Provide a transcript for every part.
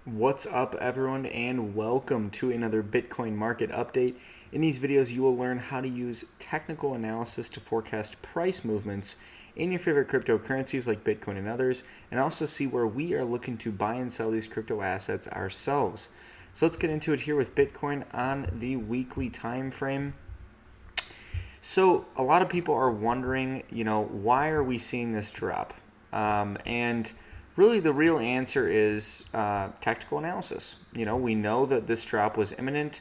What's up, everyone, and welcome to another Bitcoin market update. In these videos, you will learn how to use technical analysis to forecast price movements in your favorite cryptocurrencies like Bitcoin and others, and also see where we are looking to buy and sell these crypto assets ourselves. So let's get into it here with Bitcoin on the weekly time frame. So a lot of people are wondering, why are we seeing this drop? And really, the real answer is tactical analysis. We know that this drop was imminent.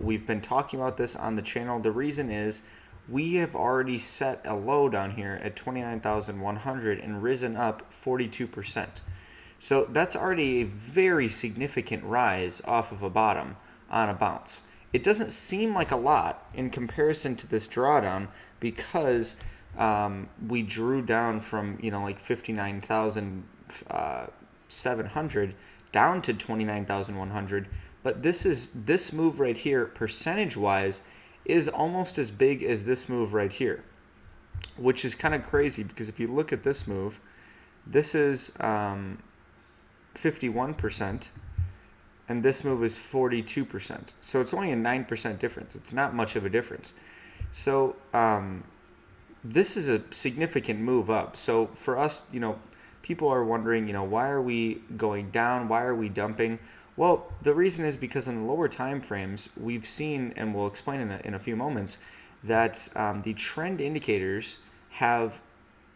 We've been talking about this on the channel. The reason is we have already set a low down here at 29,100 and risen up 42%. So that's already a very significant rise off of a bottom on a bounce. It doesn't seem like a lot in comparison to this drawdown because we drew down from like 59,700 down to 29,100. But this move right here, percentage wise, is almost as big as this move right here, which is kind of crazy because if you look at this move, this is 51%. And this move is 42%. So it's only a 9% difference. It's not much of a difference. So this is a significant move up. So for us, people are wondering, why are we going down? Why are we dumping? Well, the reason is because in the lower time frames, we've seen, and we'll explain in a few moments, that the trend indicators have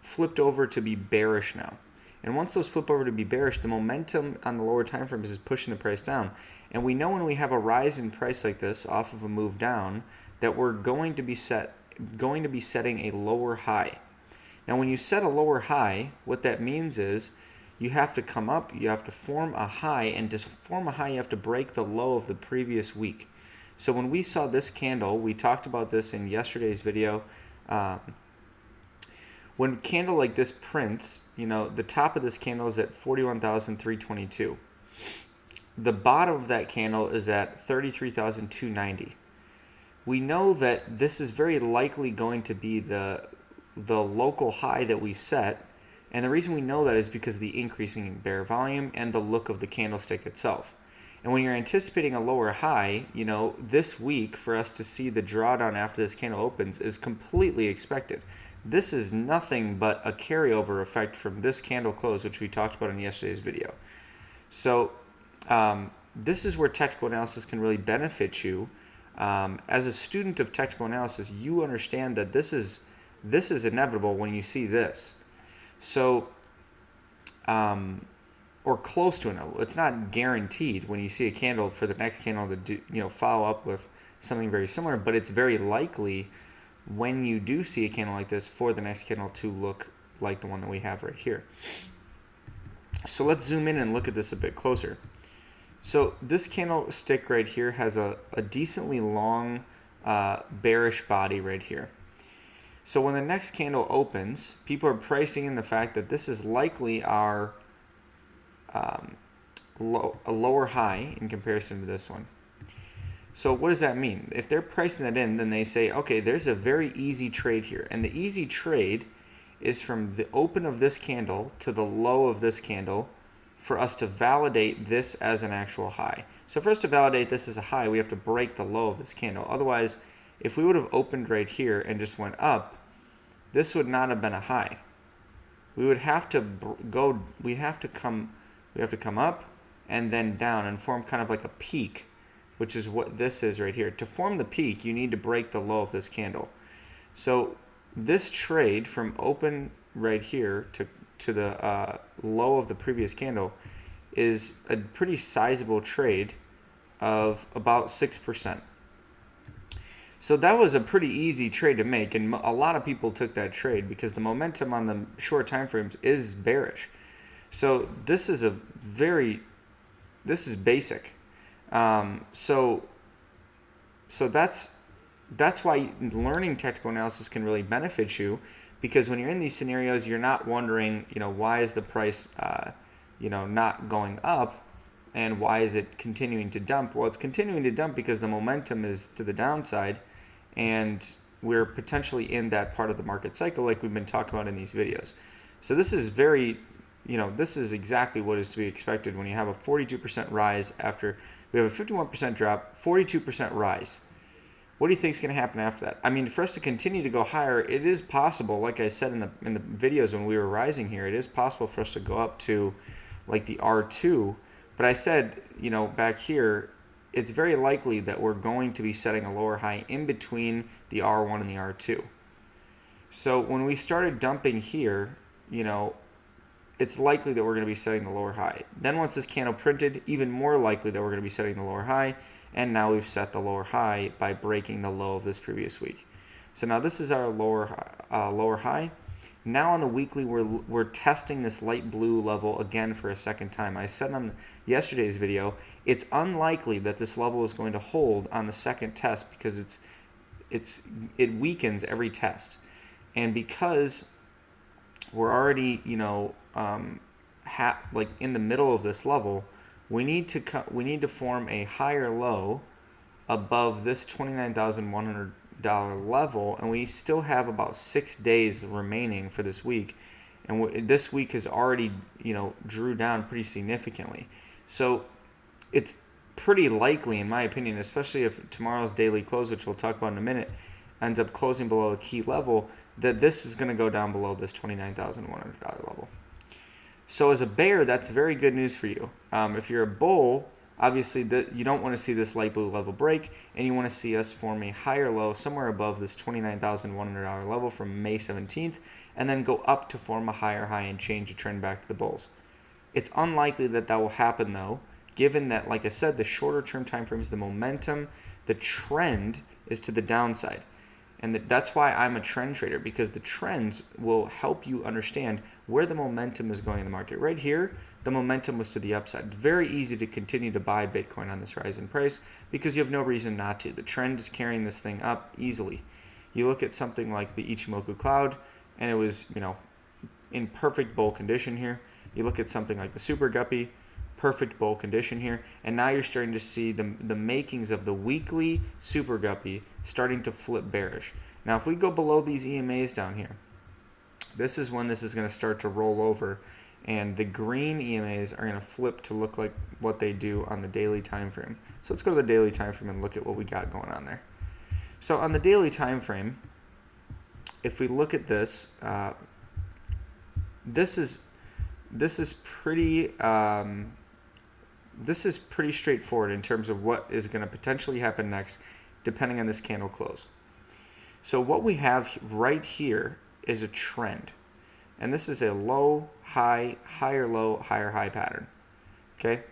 flipped over to be bearish now. And once those flip over to be bearish, the momentum on the lower time frames is pushing the price down. And we know when we have a rise in price like this off of a move down, that we're going to be setting a lower high. Now, when you set a lower high, what that means is you have to come up, you have to form a high, and to form a high, you have to break the low of the previous week. So when we saw this candle, we talked about this in yesterday's video. When a candle like this prints, the top of this candle is at 41,322. The bottom of that candle is at 33,290. We know that this is very likely going to be the local high that we set. And the reason we know that is because of the increasing bear volume and the look of the candlestick itself. And when you're anticipating a lower high, this week for us to see the drawdown after this candle opens is completely expected. This is nothing but a carryover effect from this candle close, which we talked about in yesterday's video. So this is where technical analysis can really benefit you. As a student of technical analysis, you understand that this is inevitable when you see this. So, or close to inevitable. It's not guaranteed when you see a candle for the next candle to follow up with something very similar, but it's very likely when you do see a candle like this for the next candle to look like the one that we have right here. So let's zoom in and look at this a bit closer. So this candlestick right here has a decently long bearish body right here. So when the next candle opens, people are pricing in the fact that this is likely our a lower high in comparison to this one. So what does that mean? If they're pricing that in, then they say, okay, there's a very easy trade here. And the easy trade is from the open of this candle to the low of this candle for us to validate this as an actual high. So for us to validate this as a high, we have to break the low of this candle. Otherwise, if we would have opened right here and just went up, this would not have been a high. We would have to come up and then down and form kind of like a peak, which is what this is right here. To form the peak, you need to break the low of this candle. So this trade from open right here to the low of the previous candle is a pretty sizable trade of about 6%. So that was a pretty easy trade to make, and a lot of people took that trade because the momentum on the short time frames is bearish. So this is basic. So that's why learning technical analysis can really benefit you, because when you're in these scenarios, you're not wondering, why is the price, not going up, and why is it continuing to dump? Well, it's continuing to dump because the momentum is to the downside, and we're potentially in that part of the market cycle like we've been talking about in these videos. So this is very this is exactly what is to be expected when you have a 42% rise after we have a 51% drop, 42% rise. What do you think is going to happen after that? I mean, for us to continue to go higher, it is possible, like I said in the videos when we were rising here, it is possible for us to go up to like the R2. But I said, back here, it's very likely that we're going to be setting a lower high in between the R1 and the R2. So when we started dumping here, it's likely that we're going to be setting the lower high. Then once this candle printed, even more likely that we're going to be setting the lower high. And now we've set the lower high by breaking the low of this previous week. So now this is our lower high. Now on the weekly, we're testing this light blue level again for a second time. I said on yesterday's video, it's unlikely that this level is going to hold on the second test because it weakens every test. And because we're already, like in the middle of this level, we need to form a higher low above this $29,100 level, and we still have about 6 days remaining for this week, and this week has already drew down pretty significantly. So it's pretty likely, in my opinion, especially if tomorrow's daily close, which we'll talk about in a minute, ends up closing below a key level, that this is going to go down below this $29,100 level. So as a bear, that's very good news for you. If you're a bull, obviously you don't want to see this light blue level break, and you want to see us form a higher low somewhere above this $29,100 level from May 17th, and then go up to form a higher high and change the trend back to the bulls. It's unlikely that will happen, though, given that, like I said, the shorter term time frames, the momentum, the trend is to the downside. And that's why I'm a trend trader, because the trends will help you understand where the momentum is going in the market. Right here, the momentum was to the upside. It's very easy to continue to buy Bitcoin on this rise in price because you have no reason not to. The trend is carrying this thing up easily. You look at something like the Ichimoku cloud, and it was, in perfect bull condition here. You look at something like the Super Guppy, perfect bull condition here, and now you're starting to see the makings of the weekly Super Guppy starting to flip bearish. Now if we go below these EMAs down here, this is when this is going to start to roll over, and the green EMAs are going to flip to look like what they do on the daily time frame. So let's go to the daily time frame and look at what we got going on there. So on the daily time frame, if we look at this, this is pretty straightforward in terms of what is going to potentially happen next, depending on this candle close. So what we have right here is a trend, and this is a low, high, higher low, higher high pattern. Okay,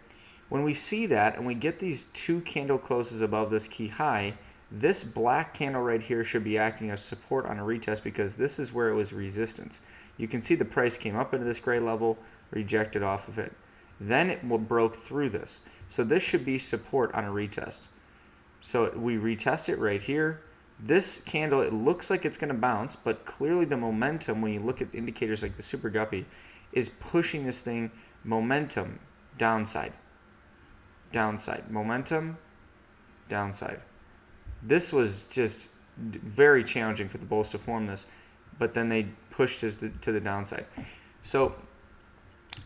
when we see that and we get these two candle closes above this key high, this black candle right here should be acting as support on a retest, because this is where it was resistance. You can see the price came up into this gray level, rejected off of it. Then it broke through this. So this should be support on a retest. So we retest it right here. This candle, it looks like it's going to bounce, but clearly the momentum, when you look at indicators like the Super Guppy, is pushing this thing momentum downside. Downside. Momentum downside. This was just very challenging for the bulls to form this, but then they pushed us to the downside. So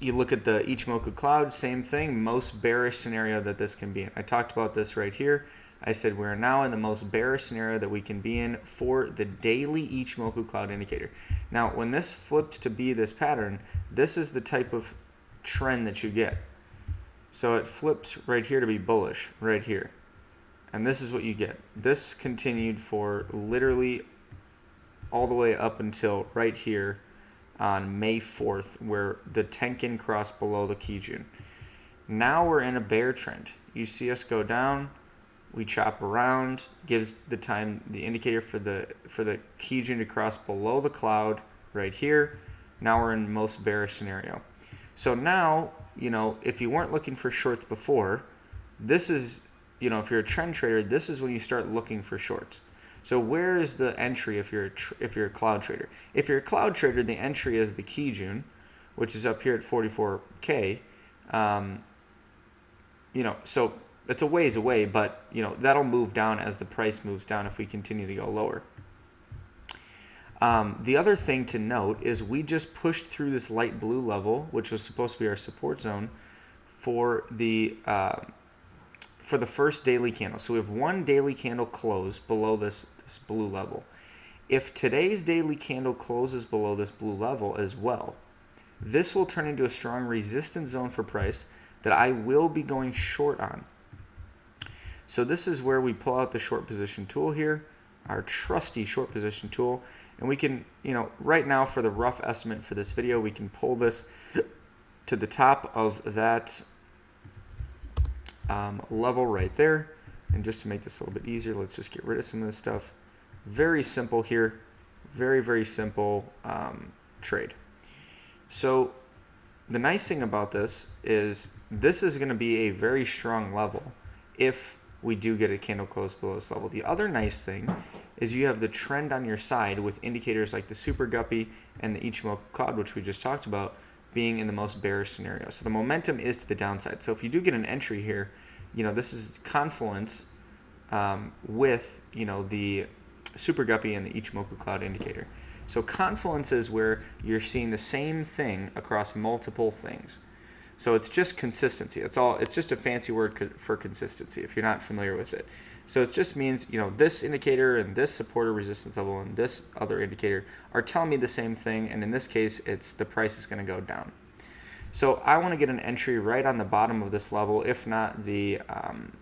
you look at the Ichimoku cloud, same thing, most bearish scenario that this can be in. I talked about this right here. I said we're now in the most bearish scenario that we can be in for the daily Ichimoku cloud indicator. Now, when this flipped to be this pattern, this is the type of trend that you get. So it flips right here to be bullish, right here. And this is what you get. This continued for literally all the way up until right here on May 4th, where the Tenkin crossed below the Kijun. Now we're in a bear trend. You see us go down, we chop around, gives the indicator for the Kijun to cross below the cloud right here. Now we're in most bearish scenario. So now, if you weren't looking for shorts before, this is, if you're a trend trader, this is when you start looking for shorts. So where is the entry if you're a cloud trader? If you're a cloud trader, the entry is the Kijun, which is up here at 44K. So it's a ways away, but that'll move down as the price moves down if we continue to go lower. The other thing to note is we just pushed through this light blue level, which was supposed to be our support zone for the first daily candle. So we have one daily candle close below this blue level. If today's daily candle closes below this blue level as well, this will turn into a strong resistance zone for price that I will be going short on. So this is where we pull out the short position tool here, our trusty short position tool, and we can, right now for the rough estimate for this video, we can pull this to the top of that level right there. And just to make this a little bit easier, let's just get rid of some of this stuff. Very simple here, very, very simple trade. So the nice thing about this is going to be a very strong level if we do get a candle close below this level. The other nice thing is you have the trend on your side with indicators like the Super Guppy and the Ichimoku Cloud, which we just talked about, being in the most bearish scenario. So the momentum is to the downside. So if you do get an entry here, this is confluence with, the Super Guppy and the Ichimoku Cloud indicator. So confluence is where you're seeing the same thing across multiple things. So it's just consistency. It's just a fancy word for consistency if you're not familiar with it. So it just means, this indicator and this support or resistance level and this other indicator are telling me the same thing. And in this case, it's the price is going to go down. So I want to get an entry right on the bottom of this level, if not the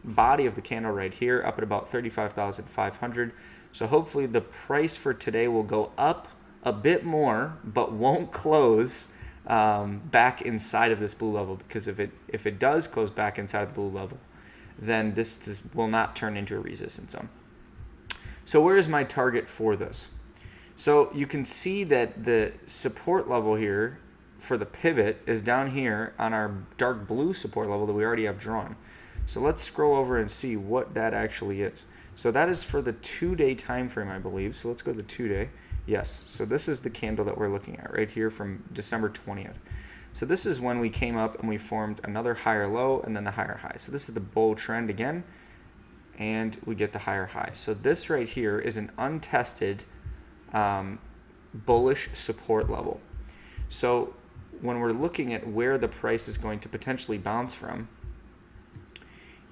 body of the candle right here, up at about 35,500. So hopefully the price for today will go up a bit more, but won't close back inside of this blue level, because if it does close back inside the blue level, then this will not turn into a resistance zone. So where is my target for this? So you can see that the support level here for the pivot is down here on our dark blue support level that we already have drawn. So let's scroll over and see what that actually is. So that is for the 2-day time frame, I believe. So let's go to the 2-day. Yes, so this is the candle that we're looking at right here from December 20th. So this is when we came up and we formed another higher low and then the higher high. So this is the bull trend again, and we get the higher high. So this right here is an untested bullish support level. So when we're looking at where the price is going to potentially bounce from,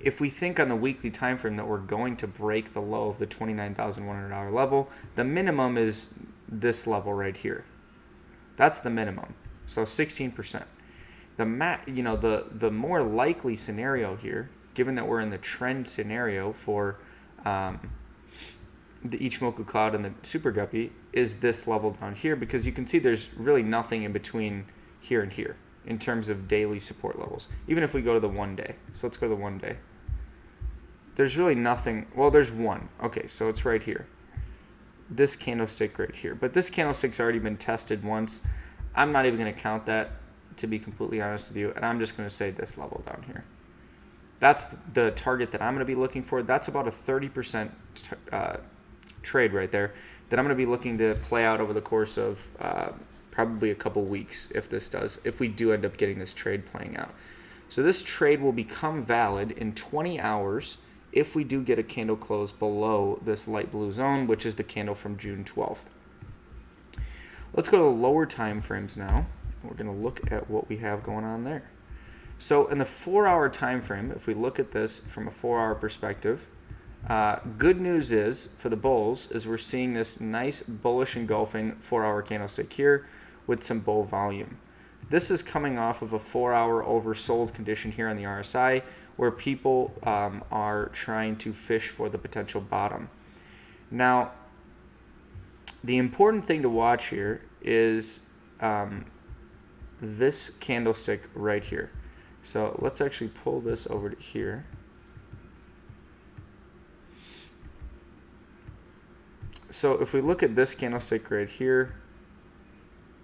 if we think on the weekly time frame that we're going to break the low of the $29,100 level, the minimum is this level right here. That's the minimum. So 16%. The more likely scenario here, given that we're in the trend scenario for the Ichimoku Cloud and the Super Guppy, is this level down here, because you can see there's really nothing in between here and here in terms of daily support levels. Even if we go to the 1 day. So let's go to the 1 day. There's really nothing. Well, there's one. Okay, so it's right here. This candlestick right here. But this candlestick's already been tested once. I'm not even going to count that, to be completely honest with you. And I'm just going to say this level down here. That's the target that I'm going to be looking for. That's about a 30% trade right there that I'm going to be looking to play out over the course of probably a couple weeks if we do end up getting this trade playing out. So this trade will become valid in 20 hours if we do get a candle close below this light blue zone, which is the candle from June 12th. Let's go to the lower time frames now. We're going to look at what we have going on there. So in the 4-hour time frame, if we look at this from a 4-hour perspective, good news is for the bulls is we're seeing this nice bullish engulfing 4-hour candlestick here with some bull volume. This is coming off of a 4-hour oversold condition here on the RSI, where people are trying to fish for the potential bottom. Now, the important thing to watch here is this candlestick right here. So let's actually pull this over to here. So if we look at this candlestick right here,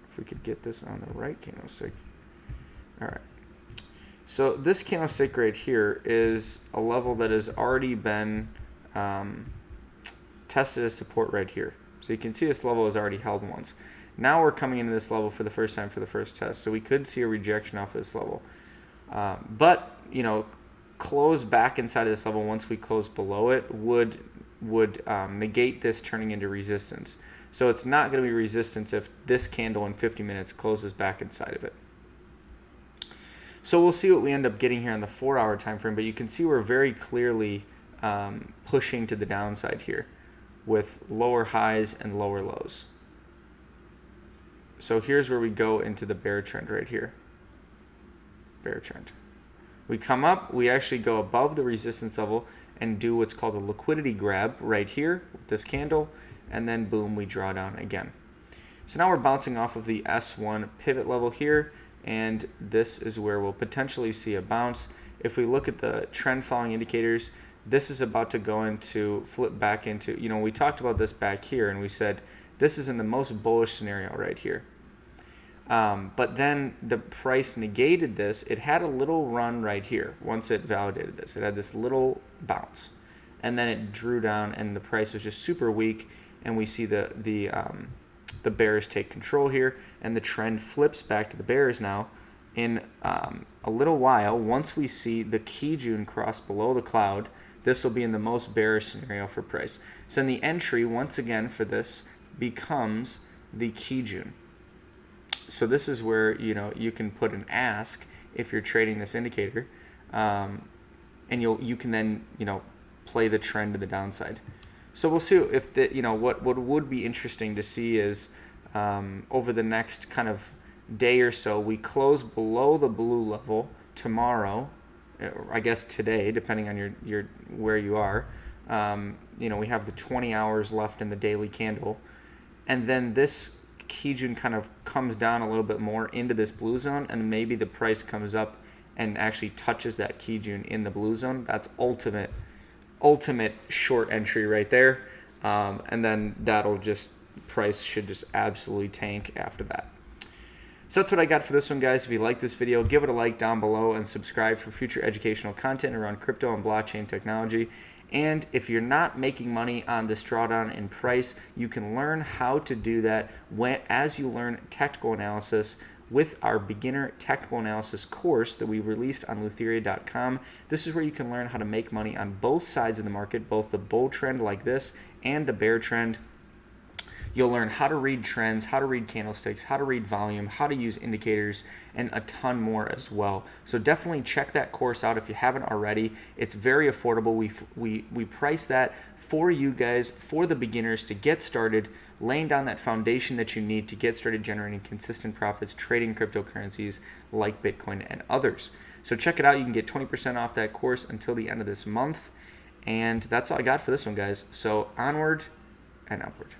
if we could get this on the right candlestick. All right. So this candlestick right here is a level that has already been tested as support right here. So you can see this level is already held once. Now we're coming into this level for the first time for the first test. So we could see a rejection off this level. But, close back inside of this level once we close below it would negate this turning into resistance. So it's not going to be resistance if this candle in 50 minutes closes back inside of it. So we'll see what we end up getting here on the 4-hour time frame, but you can see we're very clearly pushing to the downside here with lower highs and lower lows. So here's where we go into the bear trend right here. Bear trend. We come up, we actually go above the resistance level and do what's called a liquidity grab right here with this candle, and then boom, we draw down again. So now we're bouncing off of the S1 pivot level here, and this is where we'll potentially see a bounce. If we look at the trend following indicators, this is about to go into flip back into, we talked about this back here and we said this is in the most bullish scenario right here. But then the price negated this. It had a little run right here once it validated this. It had this little bounce, and then it drew down, and the price was just super weak. And we see the bears take control here, and the trend flips back to the bears now. In a little while, once we see the Kijun cross below the cloud, this will be in the most bearish scenario for price. So then the entry once again for this becomes the Kijun. So this is where you can put an ask if you're trading this indicator, and you can then play the trend to the downside. So we'll see if what would be interesting to see is over the next kind of day or so, we close below the blue level tomorrow, I guess today, depending on your where you are. We have the 20 hours left in the daily candle, and then this Kijun kind of comes down a little bit more into this blue zone, and maybe the price comes up and actually touches that Kijun in the blue zone. That's ultimate short entry right there, and then price should just absolutely tank after that. So that's what I got for this one, guys. If you like this video, give it a like down below and subscribe for future educational content around crypto and blockchain technology. And if you're not making money on this drawdown in price, you can learn how to do that as you learn technical analysis with our beginner technical analysis course that we released on Leutheria.com. This is where you can learn how to make money on both sides of the market, both the bull trend like this and the bear trend. You'll learn how to read trends, how to read candlesticks, how to read volume, how to use indicators, and a ton more as well. So definitely check that course out if you haven't already. It's very affordable. We price that for you guys, for the beginners, to get started, laying down that foundation that you need to get started generating consistent profits, trading cryptocurrencies like Bitcoin and others. So check it out. You can get 20% off that course until the end of this month. And that's all I got for this one, guys. So onward and upward.